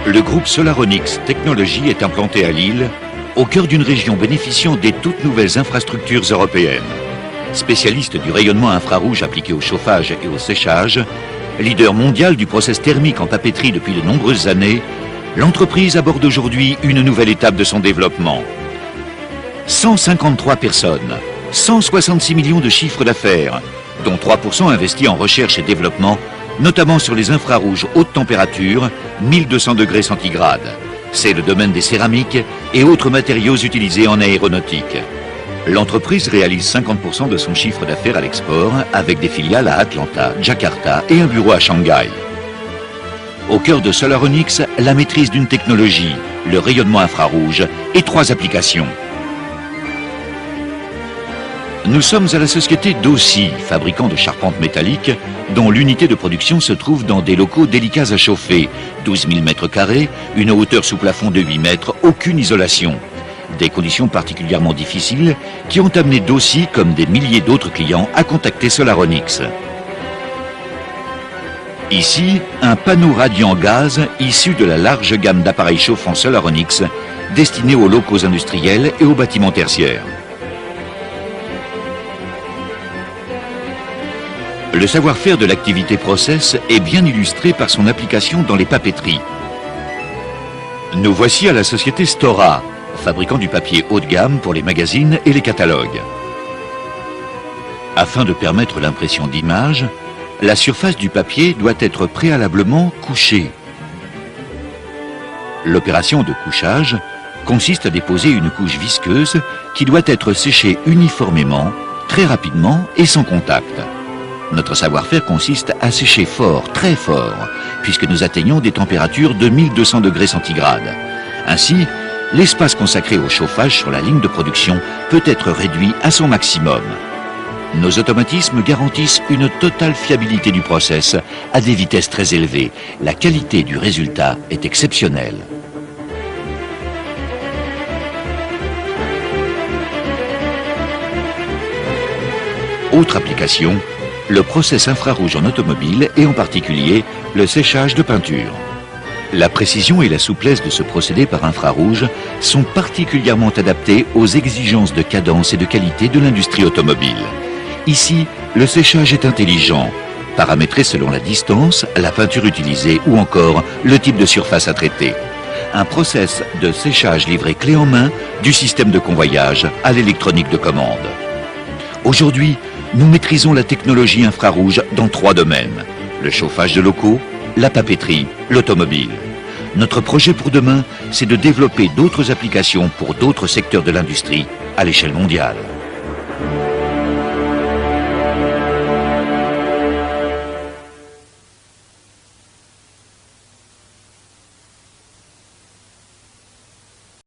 Le groupe Solaronix Technologies est implanté à Lille, au cœur d'une région bénéficiant des toutes nouvelles infrastructures européennes. Spécialiste du rayonnement infrarouge appliqué au chauffage et au séchage, leader mondial du process thermique en papeterie depuis de nombreuses années, l'entreprise aborde aujourd'hui une nouvelle étape de son développement. 153 personnes, 166 millions de chiffres d'affaires, dont 3% investis en recherche et développement, notamment sur les infrarouges haute température, 1200 degrés centigrades. C'est le domaine des céramiques et autres matériaux utilisés en aéronautique. L'entreprise réalise 50% de son chiffre d'affaires à l'export, avec des filiales à Atlanta, Jakarta et un bureau à Shanghai. Au cœur de Solaronix, la maîtrise d'une technologie, le rayonnement infrarouge et 3 applications. Nous sommes à la société Dossi, fabricant de charpentes métalliques, dont l'unité de production se trouve dans des locaux délicats à chauffer, 12 000 m², une hauteur sous plafond de 8 mètres, aucune isolation. Des conditions particulièrement difficiles qui ont amené Dossi, comme des milliers d'autres clients, à contacter Solaronix. Ici, un panneau radiant gaz issu de la large gamme d'appareils chauffants Solaronix, destinés aux locaux industriels et aux bâtiments tertiaires. Le savoir-faire de l'activité process est bien illustré par son application dans les papeteries. Nous voici à la société Stora, fabricant du papier haut de gamme pour les magazines et les catalogues. Afin de permettre l'impression d'images, la surface du papier doit être préalablement couchée. L'opération de couchage consiste à déposer une couche visqueuse qui doit être séchée uniformément, très rapidement et sans contact. Notre savoir-faire consiste à sécher fort, très fort, puisque nous atteignons des températures de 1200 degrés centigrades. Ainsi, l'espace consacré au chauffage sur la ligne de production peut être réduit à son maximum. Nos automatismes garantissent une totale fiabilité du process à des vitesses très élevées. La qualité du résultat est exceptionnelle. Autre application, le process infrarouge en automobile et en particulier le séchage de peinture. La précision et la souplesse de ce procédé par infrarouge sont particulièrement adaptées aux exigences de cadence et de qualité de l'industrie automobile. Ici, le séchage est intelligent, paramétré selon la distance, la peinture utilisée ou encore le type de surface à traiter. Un process de séchage livré clé en main du système de convoyage à l'électronique de commande. Aujourd'hui, nous maîtrisons la technologie infrarouge dans 3 domaines: le chauffage de locaux, la papeterie, l'automobile. Notre projet pour demain, c'est de développer d'autres applications pour d'autres secteurs de l'industrie à l'échelle mondiale.